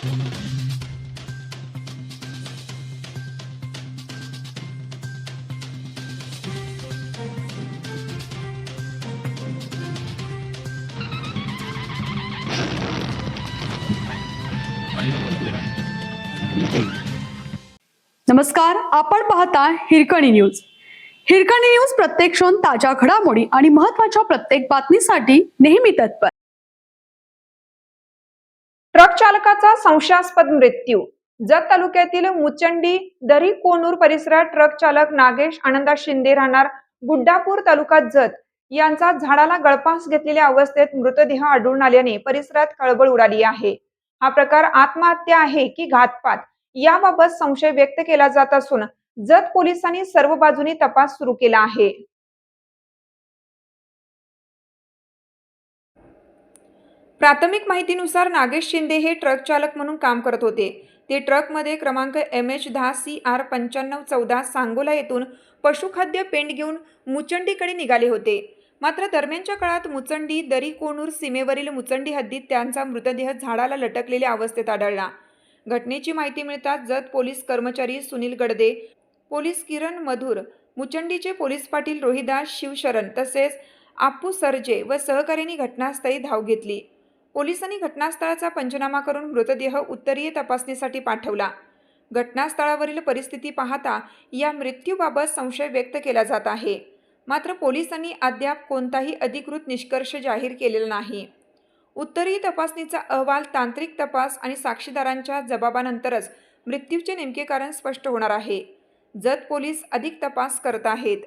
नमस्कार, आपण पाहता हिरकणी न्यूज. हिरकणी न्यूज प्रत्येक क्षण ताज्या घडामोडी आणि महत्त्वाच्या प्रत्येक बातमीसाठी नेहमी तत्पर. ट्रक चालकाचा संशयास्पद मृत्यू. जत तालुक्यातील मुचंडी दरी कोनूर परिसरात ट्रक चालक नागेश आनंदा शिंदे राहणार गुड्डापूर तालुका जत यांचा झाडाला गळफास घेतलेल्या अवस्थेत मृतदेह आढळून आल्याने परिसरात खळबळ उडाली आहे. हा प्रकार आत्महत्या आहे की घातपात याबाबत संशय व्यक्त केला जात असून जत पोलिसांनी सर्व बाजूनी तपास सुरू केला आहे. प्राथमिक माहितीनुसार नागेश शिंदे हे ट्रक चालक म्हणून काम करत होते. ते ट्रकमध्ये क्रमांक MH10CR 9514 सांगोला येथून पशुखाद्य पेंड घेऊन मुचंडीकडे निघाले होते. मात्र दरम्यानच्या काळात मुचंडी दरी कोनूर सीमेवरील मुचंडी हद्दीत त्यांचा मृतदेह झाडाला लटकलेल्या अवस्थेत आढळला. घटनेची माहिती मिळताच जत पोलीस कर्मचारी सुनील गडदे, पोलीस किरण मधुर, मुचंडीचे पोलीस पाटील रोहिदास शिवशरण तसेच आप्पू सरजे व सहकाऱ्यांनी घटनास्थळी धाव घेतली. पोलिसांनी घटनास्थळाचा पंचनामा करून मृतदेह उत्तरीय तपासणीसाठी पाठवला. घटनास्थळावरील परिस्थिती पाहता या मृत्यूबाबत संशय व्यक्त केला जात आहे. मात्र पोलिसांनी अद्याप कोणताही अधिकृत निष्कर्ष जाहीर केलेला नाही. उत्तरीय तपासणीचा अहवाल, तांत्रिक तपास आणि साक्षीदारांच्या जबाबानंतरच मृत्यूचे नेमके कारण स्पष्ट होणार आहे. जत पोलीस अधिक तपास करत आहेत.